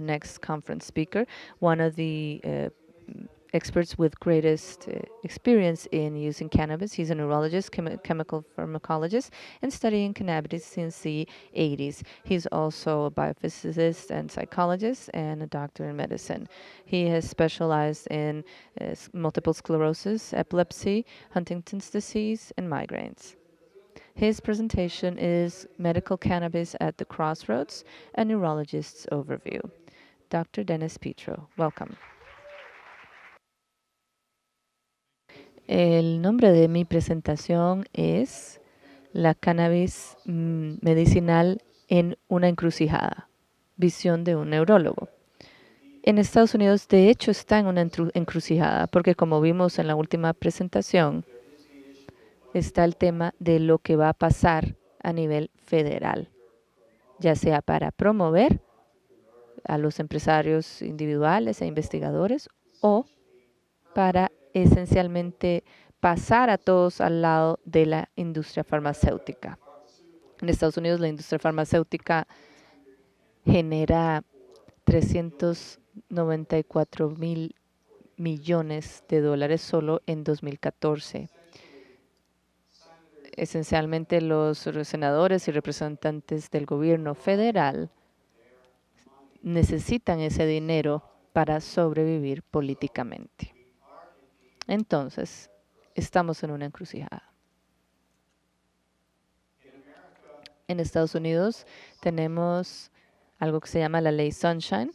next conference speaker, one of the experts with greatest experience in using cannabis. He's a neurologist, chemical pharmacologist, and studying cannabis since the 80s. He's also a biophysicist and psychologist and a doctor in medicine. He has specialized in multiple sclerosis, epilepsy, Huntington's disease, and migraines. His presentation is Medical Cannabis at the Crossroads, a Neurologist's Overview. Dr. Dennis Petro, welcome. El nombre de mi presentación es La cannabis medicinal en una encrucijada, visión de un neurólogo. En Estados Unidos, de hecho, está en una encrucijada, porque como vimos en la última presentación, está el tema de lo que va a pasar a nivel federal, ya sea para promover a los empresarios individuales e investigadores o para esencialmente pasar a todos al lado de la industria farmacéutica. En Estados Unidos, la industria farmacéutica genera 394.000 millones de dólares solo en 2014. Esencialmente, los senadores y representantes del gobierno federal necesitan ese dinero para sobrevivir políticamente. Entonces, estamos en una encrucijada. En Estados Unidos tenemos algo que se llama la ley Sunshine,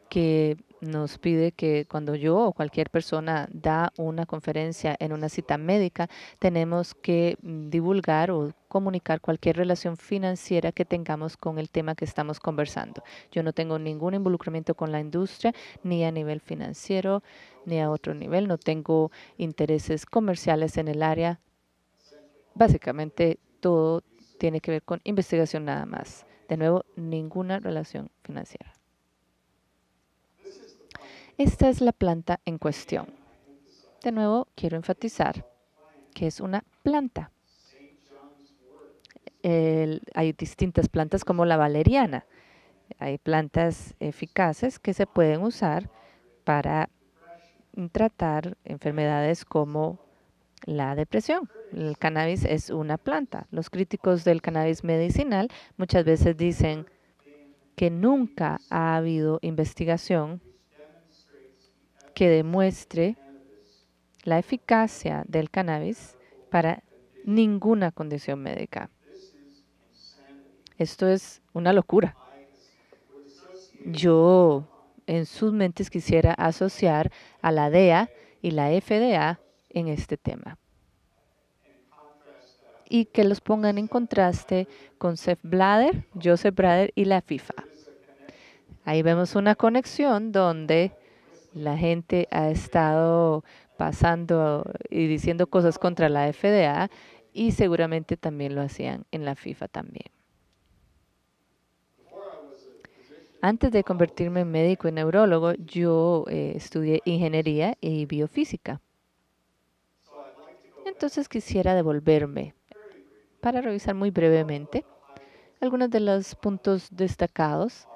que nos pide que cuando yo o cualquier persona da una conferencia en una cita médica, tenemos que divulgar o comunicar cualquier relación financiera que tengamos con el tema que estamos conversando. Yo no tengo ningún involucramiento con la industria, ni a nivel financiero, ni a otro nivel. No tengo intereses comerciales en el área. Básicamente, todo tiene que ver con investigación nada más. De nuevo, ninguna relación financiera. Esta es la planta en cuestión. De nuevo, quiero enfatizar que es una planta. Hay distintas plantas como la valeriana. Hay plantas eficaces que se pueden usar para tratar enfermedades como la depresión. El cannabis es una planta. Los críticos del cannabis medicinal muchas veces dicen que nunca ha habido investigación que demuestre la eficacia del cannabis para ninguna condición médica. Esto es una locura. Yo en sus mentes quisiera asociar a la DEA y la FDA en este tema y que los pongan en contraste con Joseph Blatter y la FIFA. Ahí vemos una conexión donde la gente ha estado pasando y diciendo cosas contra la FDA y seguramente también lo hacían en la FIFA también. Antes de convertirme en médico y neurólogo, yo estudié ingeniería y biofísica. Entonces quisiera devolverme para revisar muy brevemente algunos de los puntos destacados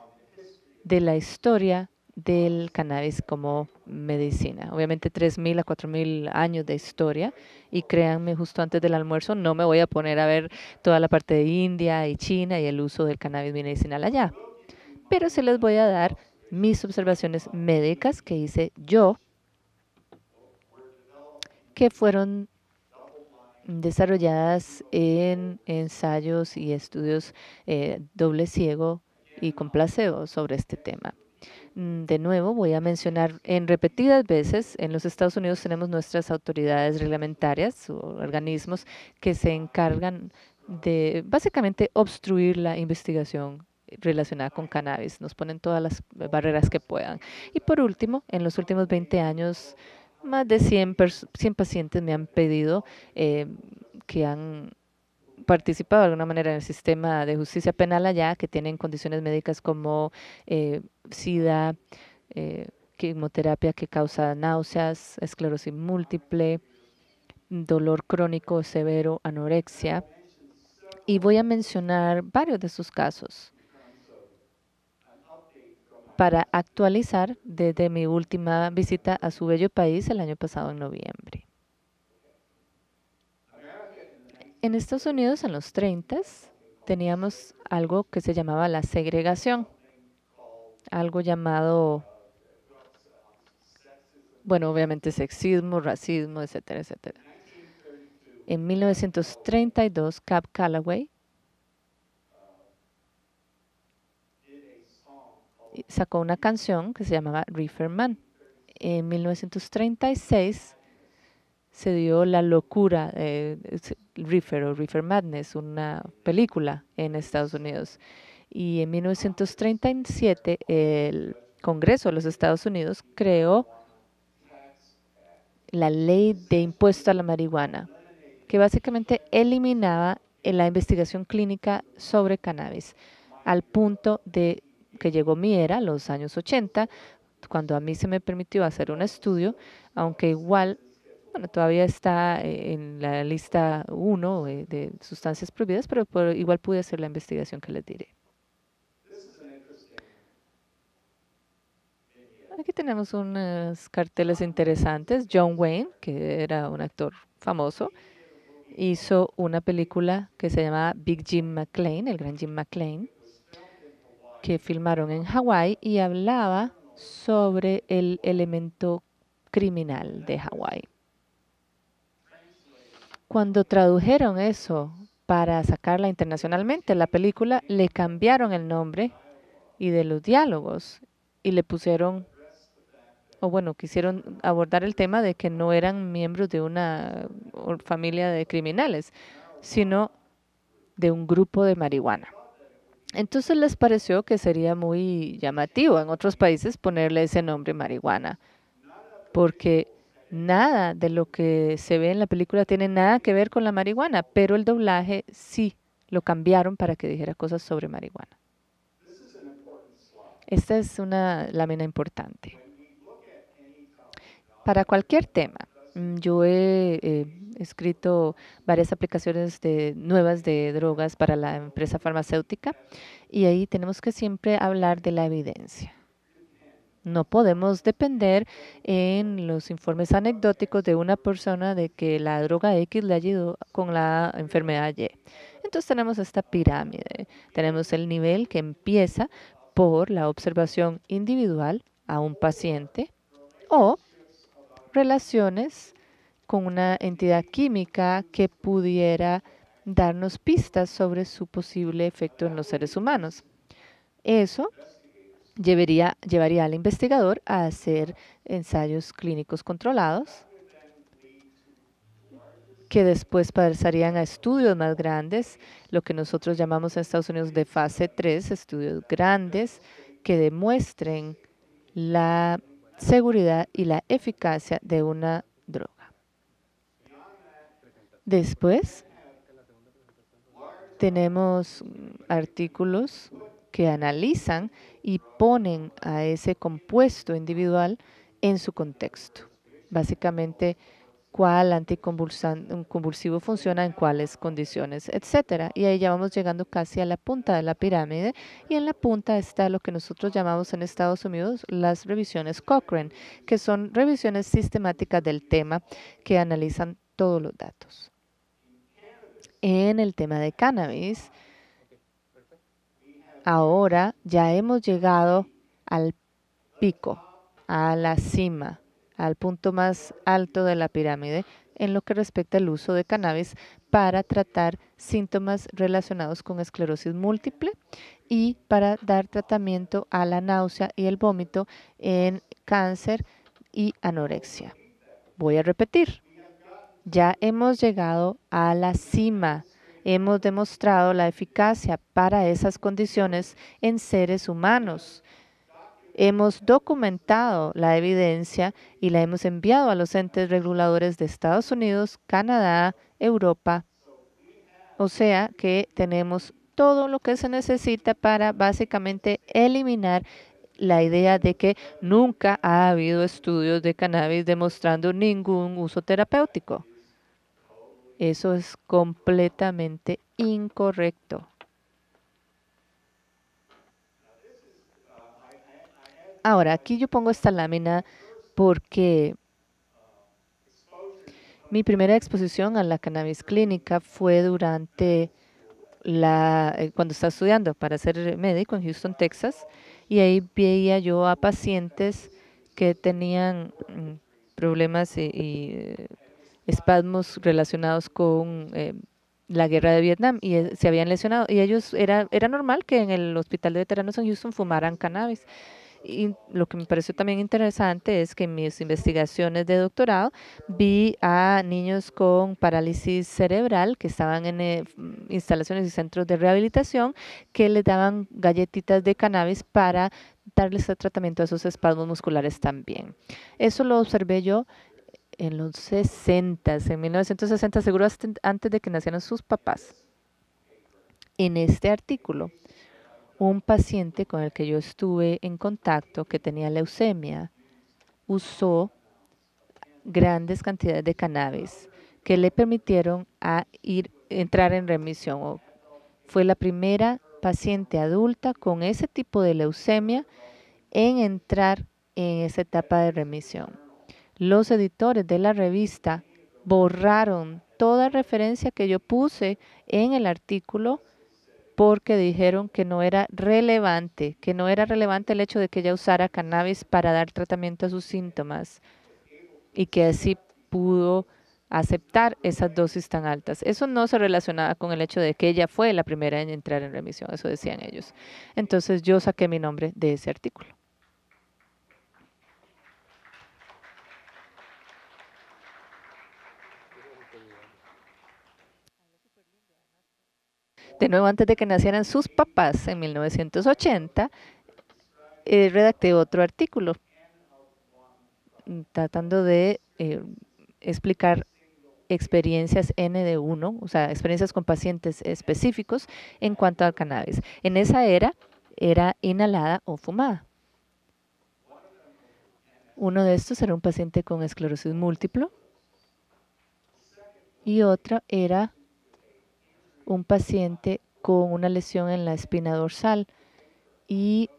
de la historia del cannabis como medicina. Obviamente 3.000 a 4.000 años de historia y créanme, justo antes del almuerzo no me voy a poner a ver toda la parte de India y China y el uso del cannabis medicinal allá. Pero se les voy a dar mis observaciones médicas que hice yo, que fueron desarrolladas en ensayos y estudios doble ciego y con placebo sobre este tema. De nuevo, voy a mencionar en repetidas veces, en los Estados Unidos tenemos nuestras autoridades reglamentarias o organismos que se encargan de básicamente obstruir la investigación relacionada con cannabis. Nos ponen todas las barreras que puedan. Y por último, en los últimos 20 años, más de 100 pacientes me han pedido que han participado de alguna manera en el sistema de justicia penal allá, que tienen condiciones médicas como SIDA, quimioterapia que causa náuseas, esclerosis múltiple, dolor crónico severo, anorexia. Y voy a mencionar varios de sus casos. para actualizar desde mi última visita a su bello país el año pasado en noviembre. En Estados Unidos, en los 30, teníamos algo que se llamaba la segregación, algo llamado, bueno, obviamente sexismo, racismo, etcétera, etcétera. En 1932, Cab Calloway sacó una canción que se llamaba Reefer Man. En 1936 se dio La locura de Reefer o Reefer Madness, una película en Estados Unidos. Y en 1937 el Congreso de los Estados Unidos creó la ley de impuesto a la marihuana, que básicamente eliminaba la investigación clínica sobre cannabis, al punto de que llegó mi era, los años 80, cuando a mí se me permitió hacer un estudio, aunque igual, bueno, todavía está en la lista 1 de sustancias prohibidas, pero igual pude hacer la investigación que les diré. Aquí tenemos unos carteles interesantes. John Wayne, que era un actor famoso, hizo una película que se llama Big Jim McLean, el gran Jim McLean, que filmaron en Hawái y hablaba sobre el elemento criminal de Hawái. Cuando tradujeron eso para sacarla internacionalmente, la película, le cambiaron el nombre y de los diálogos y le pusieron, o bueno, quisieron abordar el tema de que no eran miembros de una familia de criminales, sino de un grupo de marihuana. Entonces les pareció que sería muy llamativo en otros países ponerle ese nombre marihuana, porque nada de lo que se ve en la película tiene nada que ver con la marihuana, pero el doblaje sí lo cambiaron para que dijera cosas sobre marihuana. Esta es una lámina importante. Para cualquier tema, yo he escrito varias aplicaciones nuevas de drogas para la empresa farmacéutica y ahí tenemos que siempre hablar de la evidencia. No podemos depender en los informes anecdóticos de una persona de que la droga X le ayudó con la enfermedad Y. Entonces tenemos esta pirámide. Tenemos el nivel que empieza por la observación individual a un paciente o relaciones con una entidad química que pudiera darnos pistas sobre su posible efecto en los seres humanos. Eso llevaría al investigador a hacer ensayos clínicos controlados, que después pasarían a estudios más grandes, lo que nosotros llamamos en Estados Unidos de fase 3, estudios grandes que demuestren la seguridad y la eficacia de una droga. Después tenemos artículos que analizan y ponen a ese compuesto individual en su contexto. Básicamente, cuál anticonvulsivo funciona en cuáles condiciones, etcétera. Y ahí ya vamos llegando casi a la punta de la pirámide y en la punta está lo que nosotros llamamos en Estados Unidos las revisiones Cochrane, que son revisiones sistemáticas del tema que analizan todos los datos. En el tema de cannabis, ahora ya hemos llegado al pico, a la cima, al punto más alto de la pirámide en lo que respecta al uso de cannabis para tratar síntomas relacionados con esclerosis múltiple y para dar tratamiento a la náusea y el vómito en cáncer y anorexia. Voy a repetir. Ya hemos llegado a la cima. Hemos demostrado la eficacia para esas condiciones en seres humanos. Hemos documentado la evidencia y la hemos enviado a los entes reguladores de Estados Unidos, Canadá, Europa. O sea que tenemos todo lo que se necesita para básicamente eliminar la idea de que nunca ha habido estudios de cannabis demostrando ningún uso terapéutico. Eso es completamente incorrecto. Ahora, aquí yo pongo esta lámina porque mi primera exposición a la cannabis clínica fue durante cuando estaba estudiando para ser médico en Houston, Texas, y ahí veía yo a pacientes que tenían problemas y espasmos relacionados con la guerra de Vietnam y se habían lesionado. Y ellos, era normal que en el hospital de veteranos en Houston fumaran cannabis. Y lo que me pareció también interesante es que en mis investigaciones de doctorado vi a niños con parálisis cerebral que estaban en instalaciones y centros de rehabilitación que les daban galletitas de cannabis para darles el tratamiento a esos espasmos musculares también. Eso lo observé yo en los 60, en 1960, seguro antes de que nacieran sus papás. En este artículo, un paciente con el que yo estuve en contacto que tenía leucemia usó grandes cantidades de cannabis que le permitieron entrar en remisión. Fue la primera paciente adulta con ese tipo de leucemia en entrar en esa etapa de remisión. Los editores de la revista borraron toda referencia que yo puse en el artículo porque dijeron que no era relevante el hecho de que ella usara cannabis para dar tratamiento a sus síntomas y que así pudo aceptar esas dosis tan altas. Eso no se relacionaba con el hecho de que ella fue la primera en entrar en remisión, eso decían ellos. Entonces yo saqué mi nombre de ese artículo. De nuevo, antes de que nacieran sus papás en 1980, redacté otro artículo tratando de explicar experiencias N de 1, o sea, experiencias con pacientes específicos en cuanto al cannabis. En esa era inhalada o fumada. Uno de estos era un paciente con esclerosis múltiple y otro era un paciente con una lesión en la espina dorsal. Y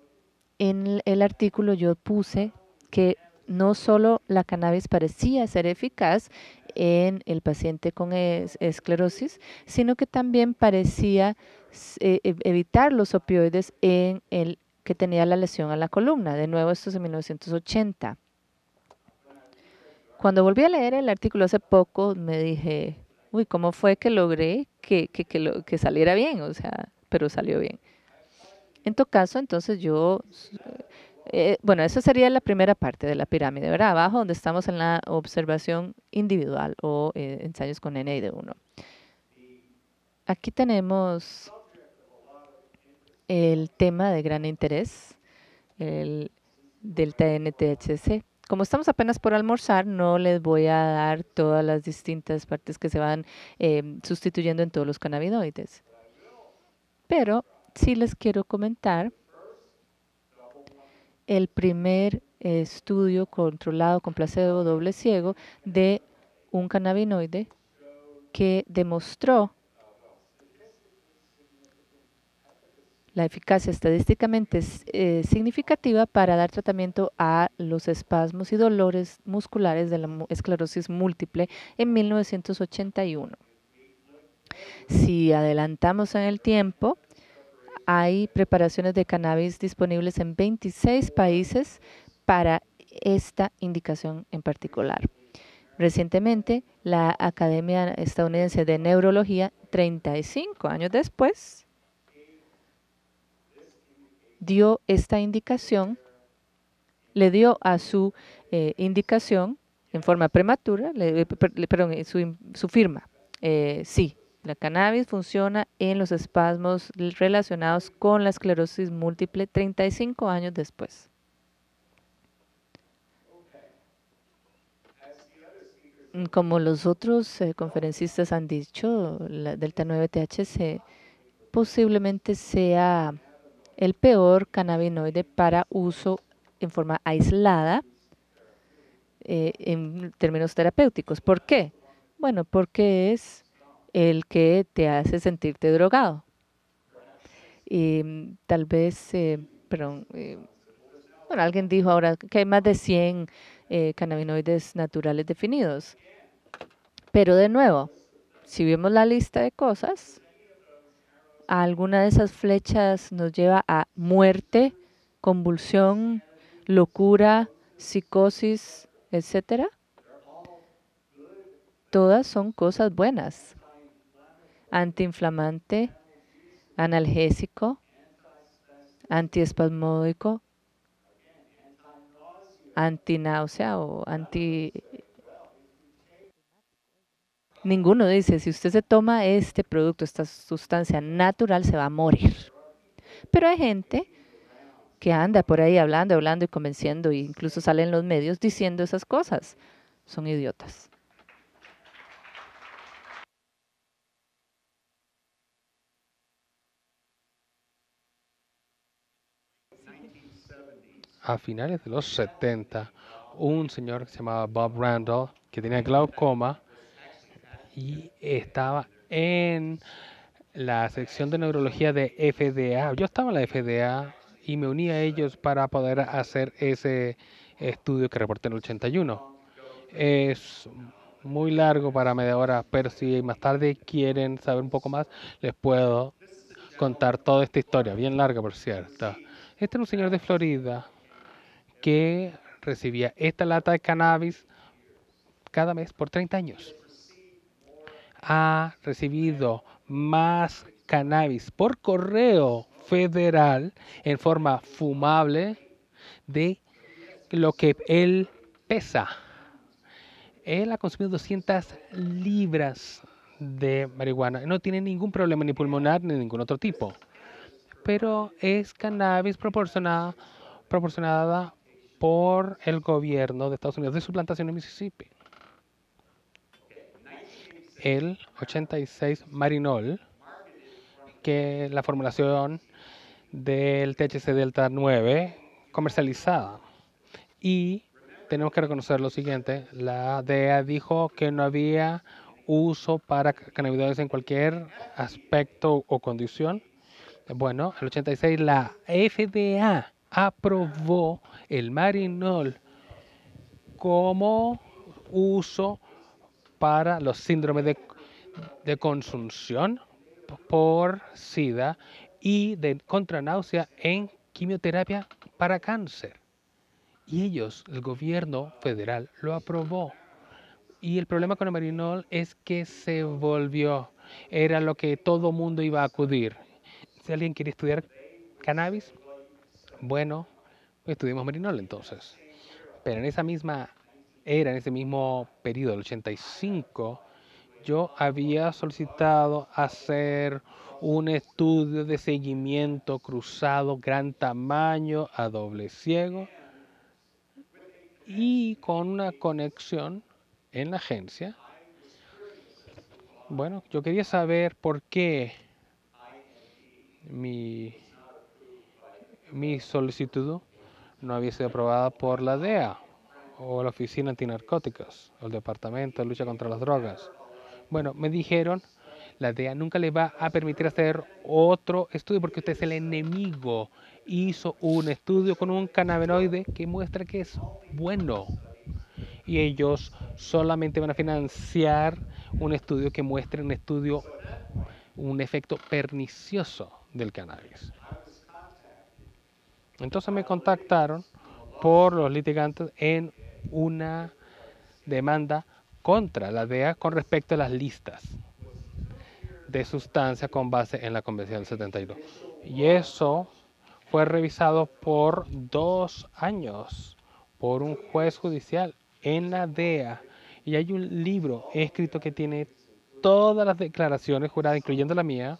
en el artículo yo puse que no solo la cannabis parecía ser eficaz en el paciente con esclerosis, sino que también parecía evitar los opioides en el que tenía la lesión a la columna. De nuevo, esto es en 1980. Cuando volví a leer el artículo hace poco, me dije, uy, ¿cómo fue que logré que saliera bien? O sea, pero salió bien. En todo caso, entonces bueno, esa sería la primera parte de la pirámide, ¿verdad? Abajo, donde estamos en la observación individual o ensayos con N de 1. Aquí tenemos el tema de gran interés, el delta NTHC. Como estamos apenas por almorzar, no les voy a dar todas las distintas partes que se van sustituyendo en todos los cannabinoides. Pero sí les quiero comentar el primer estudio controlado con placebo doble ciego de un cannabinoide que demostró la eficacia estadísticamente significativa para dar tratamiento a los espasmos y dolores musculares de la esclerosis múltiple en 1981. Si adelantamos en el tiempo, hay preparaciones de cannabis disponibles en 26 países para esta indicación en particular. Recientemente, la Academia Estadounidense de Neurología, 35 años después, dio esta indicación, le dio a su indicación en forma prematura, perdón, su firma. Sí, la cannabis funciona en los espasmos relacionados con la esclerosis múltiple 35 años después. Como los otros conferencistas han dicho, la delta 9-THC posiblemente sea el peor cannabinoide para uso en forma aislada en términos terapéuticos. ¿Por qué? Bueno, porque es el que te hace sentirte drogado. Y tal vez, perdón, Bueno, alguien dijo ahora que hay más de 100 cannabinoides naturales definidos. Pero de nuevo, si vemos la lista de cosas, alguna de esas flechas nos lleva a muerte, convulsión, locura, psicosis, etcétera. Todas son cosas buenas. Antiinflamante, analgésico, antiespasmódico, antináusea o anti... Ninguno dice, si usted se toma este producto, esta sustancia natural, se va a morir. Pero hay gente que anda por ahí hablando, hablando y convenciendo, e incluso salen los medios diciendo esas cosas. Son idiotas. A finales de los 70, un señor que se llamaba Bob Randall, que tenía glaucoma y estaba en la sección de neurología de FDA. Yo estaba en la FDA y me uní a ellos para poder hacer ese estudio que reporté en el 81. Es muy largo para media hora, pero si más tarde quieren saber un poco más, les puedo contar toda esta historia, bien larga por cierto. Este era un señor de Florida que recibía esta lata de cannabis cada mes por 30 años. Ha recibido más cannabis por correo federal en forma fumable de lo que él pesa. Él ha consumido 200 libras de marihuana. No tiene ningún problema ni pulmonar ni ningún otro tipo. Pero es cannabis proporcionada por el gobierno de Estados Unidos de su plantación en Mississippi. El 86 Marinol, que es la formulación del THC Delta 9 comercializada. Y tenemos que reconocer lo siguiente, la DEA dijo que no había uso para cannabinoides en cualquier aspecto o condición. Bueno, en el 86 la FDA aprobó el Marinol como uso para los síndromes de consunción por SIDA y de contranáusea en quimioterapia para cáncer. Y ellos, el gobierno federal, lo aprobó. Y el problema con el Marinol es que se volvió, era lo que todo mundo iba a acudir. Si alguien quiere estudiar cannabis, bueno, pues estudiemos Marinol entonces. Pero en esa misma era, en ese mismo periodo, el 85, yo había solicitado hacer un estudio de seguimiento cruzado gran tamaño a doble ciego y con una conexión en la agencia. Bueno, yo quería saber por qué mi, mi solicitud no había sido aprobada por la DEA o la Oficina Antinarcóticos o el Departamento de Lucha contra las Drogas. Bueno, me dijeron, la DEA nunca le va a permitir hacer otro estudio porque usted es el enemigo. Hizo un estudio con un cannabinoide que muestra que es bueno. Y ellos solamente van a financiar un estudio que muestre un efecto pernicioso del cannabis. Entonces me contactaron por los litigantes en una demanda contra la DEA con respecto a las listas de sustancias con base en la Convención del 72. Y eso fue revisado por 2 años por un juez judicial en la DEA. Y hay un libro escrito que tiene todas las declaraciones juradas, incluyendo la mía,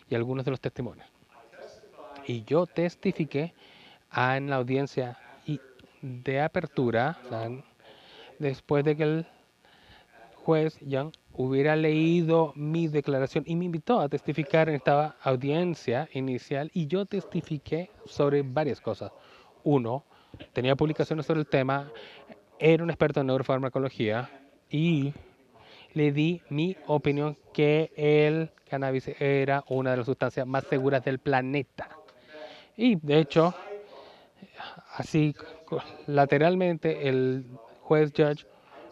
y algunos de los testimonios. Y yo testifiqué en la audiencia de apertura, después de que el juez Young hubiera leído mi declaración y me invitó a testificar en esta audiencia inicial y yo testifiqué sobre varias cosas. Uno, tenía publicaciones sobre el tema, era un experto en neurofarmacología y le di mi opinión que el cannabis era una de las sustancias más seguras del planeta. Y de hecho, Así, lateralmente, el juez judge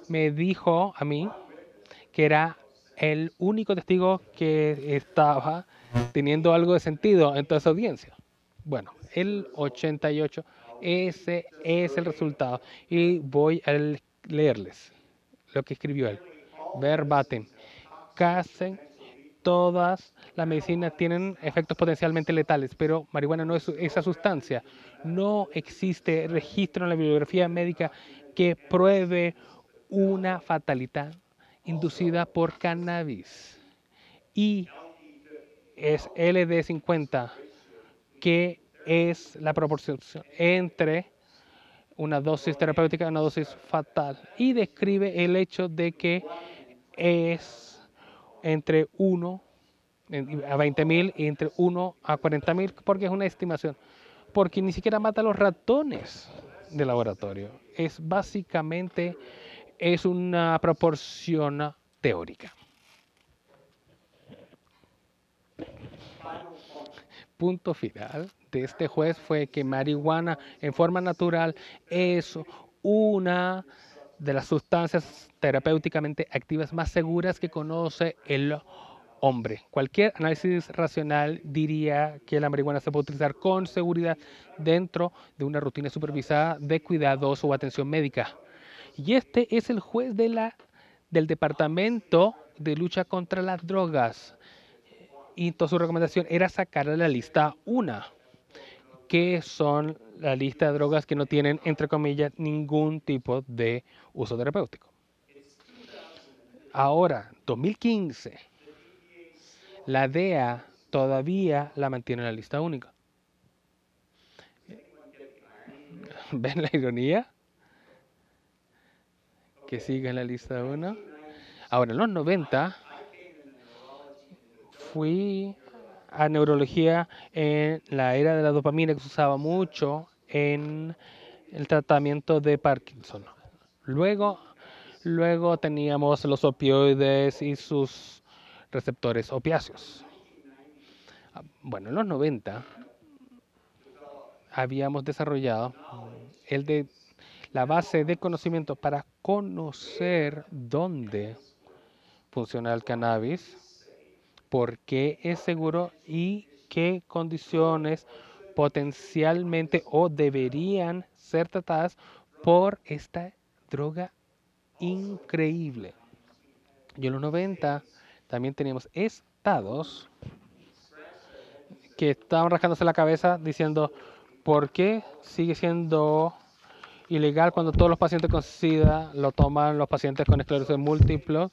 me dijo a mí que era el único testigo que estaba teniendo algo de sentido en toda esa audiencia. Bueno, el 88, ese es el resultado. Y voy a leerles lo que escribió él, verbatim. Casi todas las medicinas tienen efectos potencialmente letales, pero marihuana no es esa sustancia. No existe registro en la bibliografía médica que pruebe una fatalidad inducida por cannabis. Y es LD50, que es la proporción entre una dosis terapéutica y una dosis fatal. Y describe el hecho de que es entre 1 a 20.000 y entre 1 a 40.000, porque es una estimación. Porque ni siquiera mata a los ratones de laboratorio. Es básicamente es una proporción teórica. Punto final de este juez fue que marihuana en forma natural es una de las sustancias terapéuticamente activas más seguras que conoce el hombre. Cualquier análisis racional diría que la marihuana se puede utilizar con seguridad dentro de una rutina supervisada de cuidados o atención médica. Y este es el juez del Departamento de Lucha contra las Drogas. Y entonces su recomendación era sacar a la lista una, que son la lista de drogas que no tienen, entre comillas, ningún tipo de uso terapéutico. Ahora, 2015, la DEA todavía la mantiene en la lista única. ¿Ven la ironía? Que sigue en la lista 1. Ahora, en los 90, fui a neurología en la era de la dopamina, que se usaba mucho en el tratamiento de Parkinson. Luego teníamos los opioides y sus receptores opiáceos. Bueno, en los 90 habíamos desarrollado la base de conocimiento para conocer dónde funciona el cannabis, por qué es seguro y qué condiciones potencialmente o deberían ser tratadas por esta droga increíble. Y en los 90 también teníamos estados que estaban rascándose la cabeza diciendo por qué sigue siendo ilegal cuando todos los pacientes con SIDA lo toman los pacientes con esclerosis múltiple.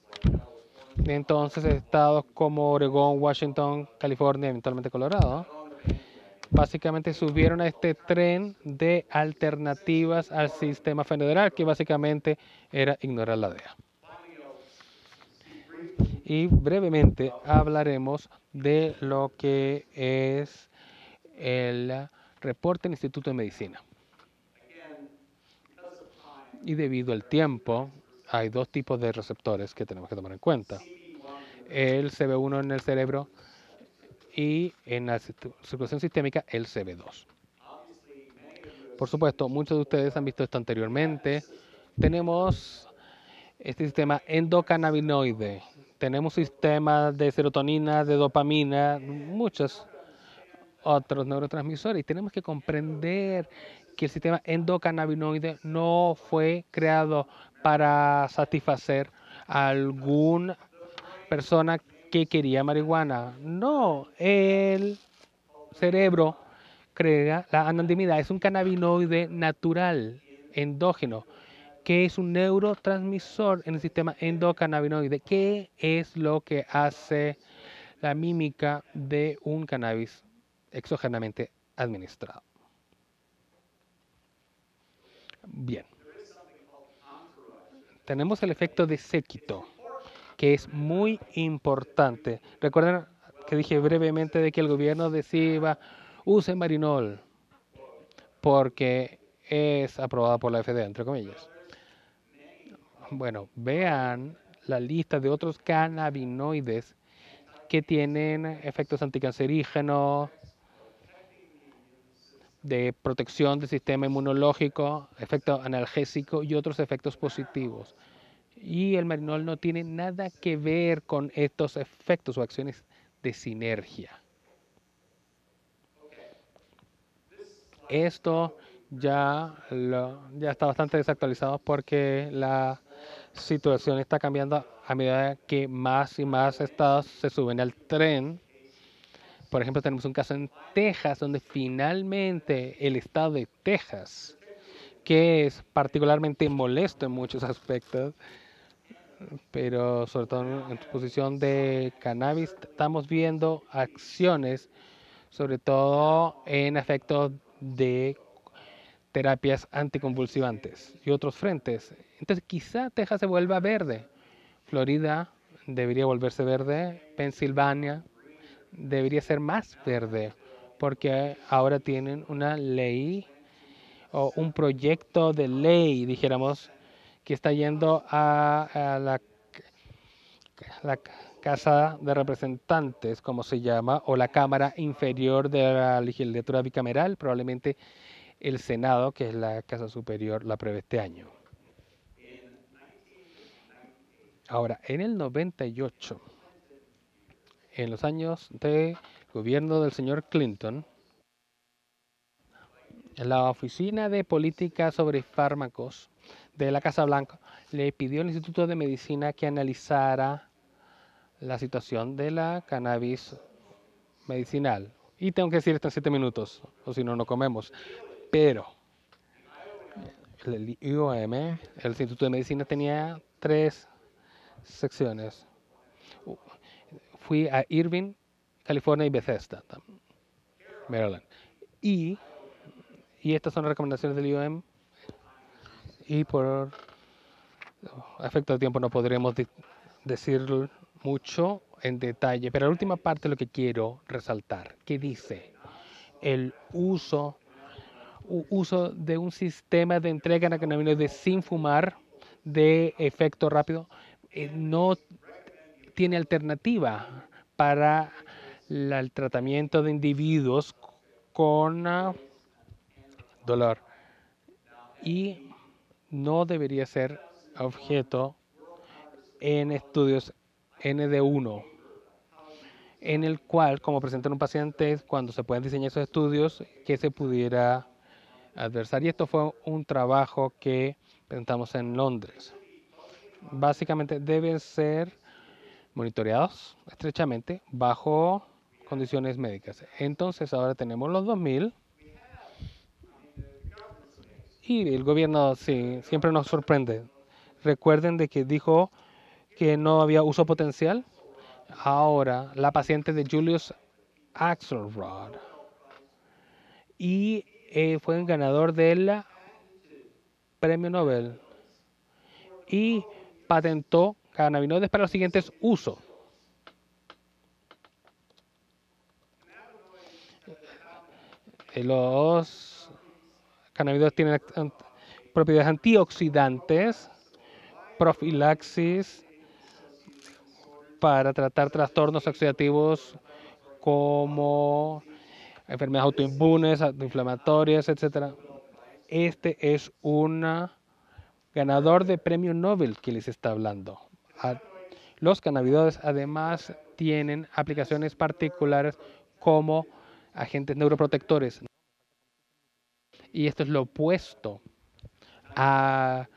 Entonces estados como Oregón, Washington, California, eventualmente Colorado, básicamente subieron a este tren de alternativas al sistema federal, que básicamente era ignorar la DEA. Y brevemente hablaremos de lo que es el reporte del Instituto de Medicina. Y debido al tiempo, hay dos tipos de receptores que tenemos que tomar en cuenta. El CB1 en el cerebro y en la circulación sistémica el CB2. Por supuesto, muchos de ustedes han visto esto anteriormente. Tenemos este sistema endocannabinoide. Tenemos sistemas de serotonina, de dopamina, muchos otros neurotransmisores. Y tenemos que comprender que el sistema endocannabinoide no fue creado para satisfacer a alguna persona que quería marihuana. No, el cerebro crea la anandamida, es un cannabinoide natural, endógeno, que es un neurotransmisor en el sistema endocannabinoide. ¿Qué es lo que hace la mímica de un cannabis exógenamente administrado? Bien. Tenemos el efecto de séquito, que es muy importante. Recuerden que dije brevemente de que el gobierno decía, use marinol, porque es aprobada por la FDA, entre comillas. Bueno, vean la lista de otros cannabinoides que tienen efectos anticancerígenos, de protección del sistema inmunológico, efecto analgésico y otros efectos positivos. Y el marinol no tiene nada que ver con estos efectos o acciones de sinergia. Esto ya está bastante desactualizado porque la situación está cambiando a medida que más y más estados se suben al tren. Por ejemplo, tenemos un caso en Texas donde finalmente el estado de Texas, que es particularmente molesto en muchos aspectos, pero sobre todo en su posición de cannabis, estamos viendo acciones, sobre todo en efectos de terapias anticonvulsivantes y otros frentes. Entonces quizá Texas se vuelva verde, Florida debería volverse verde, Pensilvania debería ser más verde, porque ahora tienen una ley o un proyecto de ley, dijéramos, que está yendo a la Casa de Representantes, como se llama, o la Cámara Inferior de la Legislatura Bicameral, probablemente el Senado, que es la Casa Superior, la apruebe este año. Ahora, en el 98, en los años de gobierno del señor Clinton, la Oficina de Política sobre Fármacos de la Casa Blanca le pidió al Instituto de Medicina que analizara la situación de la cannabis medicinal. Y tengo que decir esto en 7 minutos, o si no, no comemos. Pero el IOM, el Instituto de Medicina, tenía 3 secciones. Fui a Irvine, California y Bethesda, Maryland. Y estas son las recomendaciones del IOM. Y por efecto de tiempo no podremos decir mucho en detalle, pero la última parte es lo que quiero resaltar, que dice el uso de un sistema de entrega de cannabinoides sin fumar de efecto rápido no tiene alternativa para el tratamiento de individuos con dolor y no debería ser objeto en estudios ND1, en el cual, como presentan un paciente, cuando se pueden diseñar esos estudios, que se pudiera adversar. Y esto fue un trabajo que presentamos en Londres. Básicamente deben ser monitoreados estrechamente bajo condiciones médicas. Entonces ahora tenemos los 2000 y el gobierno sí, siempre nos sorprende. Recuerden de que dijo que no había uso potencial. Ahora, la paciente de Julius Axelrod y fue el ganador del premio Nobel y patentó cannabinoides para los siguientes usos. Los cannabinoides tienen propiedades antioxidantes, profilaxis para tratar trastornos oxidativos como enfermedades autoinmunes, inflamatorias, etc. Este es un ganador de premio Nobel que les está hablando. Los cannabinoides además tienen aplicaciones particulares como agentes neuroprotectores. Y esto es lo opuesto a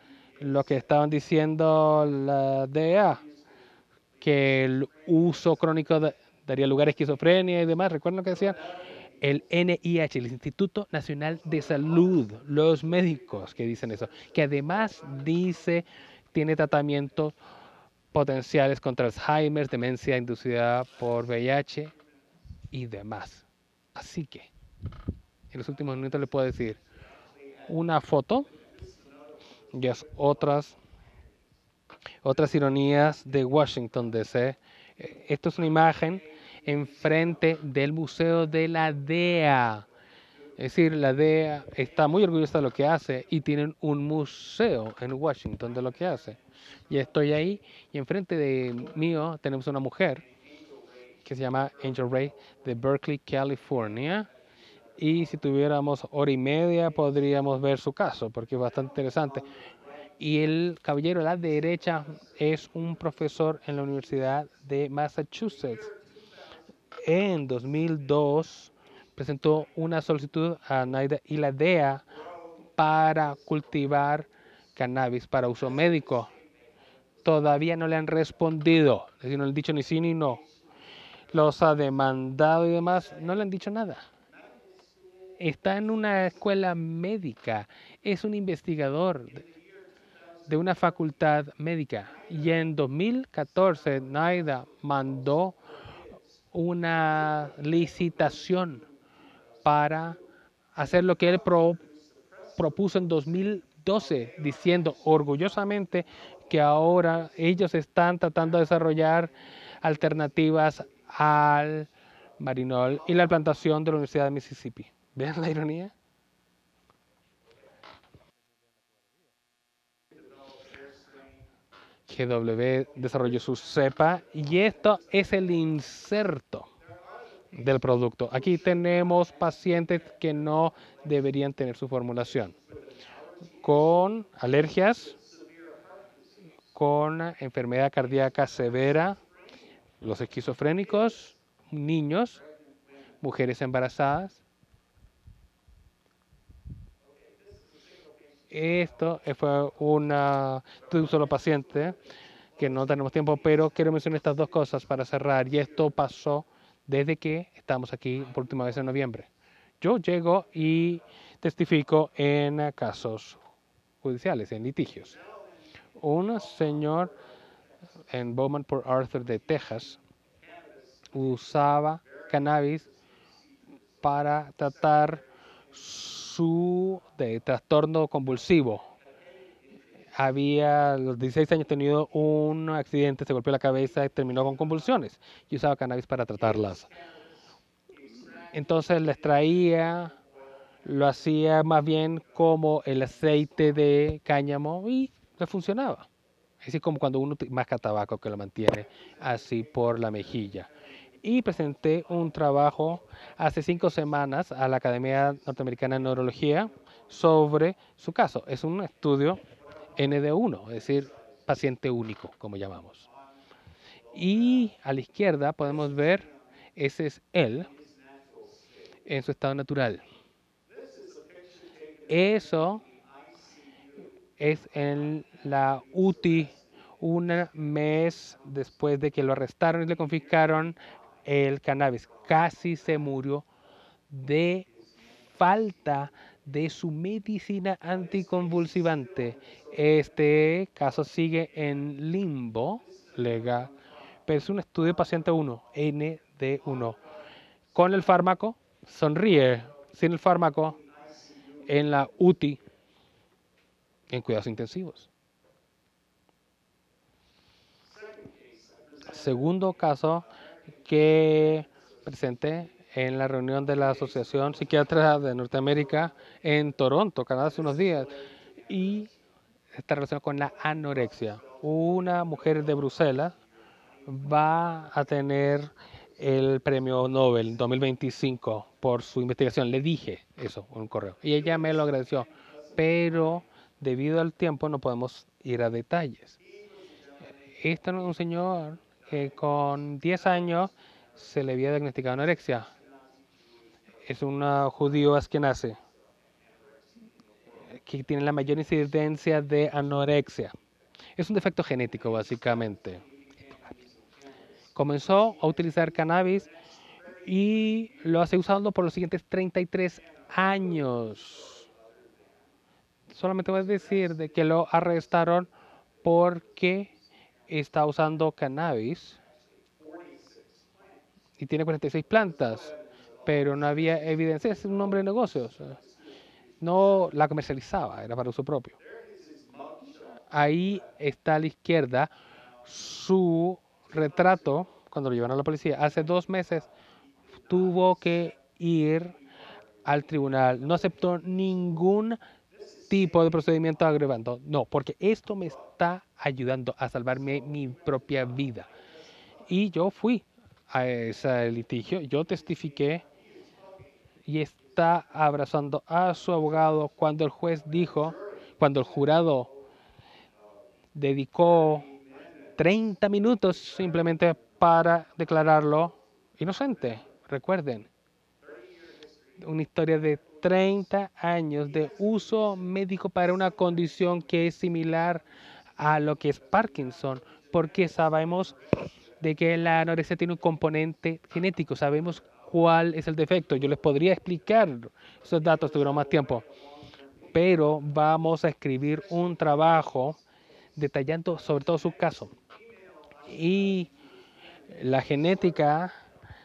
lo que estaban diciendo la DEA, que el uso crónico daría lugar a esquizofrenia y demás. ¿Recuerdan lo que decían? El NIH, el Instituto Nacional de Salud, los médicos que dicen eso, que además dice tiene tratamientos potenciales contra Alzheimer, demencia inducida por VIH y demás. Así que, en los últimos minutos les puedo decir una foto y es otras ironías de Washington DC. Esto es una imagen enfrente del Museo de la DEA. Es decir, la DEA está muy orgullosa de lo que hace y tienen un museo en Washington de lo que hace. Y estoy ahí y enfrente de mío tenemos una mujer que se llama Angel Ray de Berkeley, California. Y si tuviéramos hora y media podríamos ver su caso, porque es bastante interesante. Y el caballero a la derecha es un profesor en la Universidad de Massachusetts. En 2002 presentó una solicitud a NIDA y la DEA para cultivar cannabis para uso médico. Todavía no le han respondido, es decir, no le han dicho ni sí ni no. Los ha demandado y demás, no le han dicho nada. Está en una escuela médica, es un investigador de una facultad médica. Y en 2014 NIDA mandó una licitación para hacer lo que él propuso en 2012, diciendo orgullosamente que ahora ellos están tratando de desarrollar alternativas al marinol y la plantación de la Universidad de Mississippi. ¿Ven la ironía? GW desarrolló su cepa y esto es el inserto del producto. Aquí tenemos pacientes que no deberían tener su formulación, con alergias, con enfermedad cardíaca severa, los esquizofrénicos, niños, mujeres embarazadas. Esto fue de un solo paciente, que no tenemos tiempo, pero quiero mencionar estas dos cosas para cerrar. Y esto pasó desde que estamos aquí por última vez en noviembre. Yo llego y testifico en casos judiciales, en litigios. Un señor en Bowman Port Arthur de Texas usaba cannabis para tratar su trastorno convulsivo. Había a los 16 años tenido un accidente, se golpeó la cabeza y terminó con convulsiones y usaba cannabis para tratarlas. Entonces les traía, lo hacía más bien como el aceite de cáñamo y le funcionaba. Así como cuando uno masca tabaco que lo mantiene así por la mejilla. Y presenté un trabajo hace 5 semanas a la Academia Norteamericana de Neurología sobre su caso. Es un estudio ND1, es decir, paciente único, como llamamos. Y a la izquierda podemos ver, ese es él en su estado natural. Eso es en la UTI, un mes después de que lo arrestaron y le confiscaron el cannabis. Casi se murió de falta de su medicina anticonvulsivante. Este caso sigue en limbo legal, pero es un estudio de paciente 1, ND1. Con el fármaco, sonríe. Sin el fármaco, en la UTI, en cuidados intensivos. Segundo caso que presenté en la reunión de la Asociación Psiquiatra de Norteamérica en Toronto, Canadá, hace unos días, y está relacionado con la anorexia. Una mujer de Bruselas va a tener el premio Nobel 2025 por su investigación. Le dije eso en un correo y ella me lo agradeció, pero debido al tiempo no podemos ir a detalles. Este es un señor que con 10 años se le había diagnosticado anorexia. Es un judío askenazi que tiene la mayor incidencia de anorexia. Es un defecto genético, básicamente. Comenzó a utilizar cannabis y lo hace usando por los siguientes 33 años. Solamente voy a decir de que lo arrestaron porque está usando cannabis y tiene 46 plantas, pero no había evidencia. Es un hombre de negocios. No la comercializaba, era para uso propio. Ahí está a la izquierda su retrato cuando lo llevaron a la policía. Hace 2 meses tuvo que ir al tribunal. No aceptó ningún tipo de procedimiento agravando. No, porque esto me está ayudando a salvarme mi propia vida. Y yo fui a ese litigio, yo testifiqué y está abrazando a su abogado cuando cuando el jurado dedicó 30 minutos simplemente para declararlo inocente. Recuerden, una historia de 30 años de uso médico para una condición que es similar a lo que es Parkinson, porque sabemos de que la anorexia tiene un componente genético, sabemos cuál es el defecto. Yo les podría explicar esos datos, tuvieron más tiempo, pero vamos a escribir un trabajo detallando sobre todo su caso. Y la genética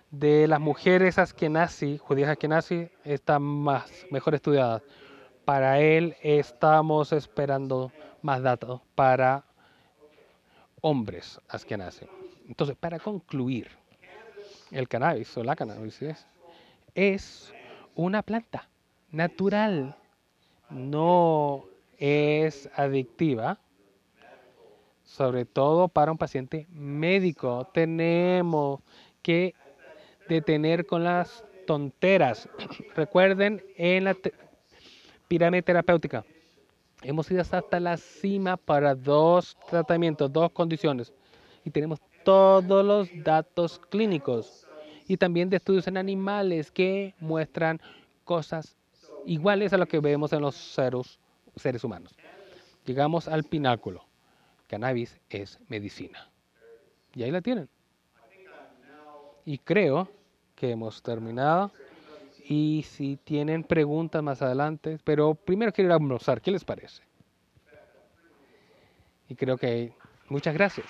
de las mujeres askenazí, judías askenazí, está mejor estudiada. Para él estamos esperando más datos para hombres askenazí. Entonces, para concluir, el cannabis o la cannabis es una planta natural, no es adictiva, sobre todo para un paciente médico. Tenemos que detener con las tonteras. Recuerden, en la pirámide terapéutica hemos ido hasta la cima para 2 tratamientos, 2 condiciones. Y tenemos todos los datos clínicos y también de estudios en animales que muestran cosas iguales a lo que vemos en los seres humanos. Llegamos al pináculo. Cannabis es medicina. Y ahí la tienen. Y creo que hemos terminado. Y si tienen preguntas más adelante, pero primero quiero ir a almorzar. ¿Qué les parece? Y creo que muchas gracias.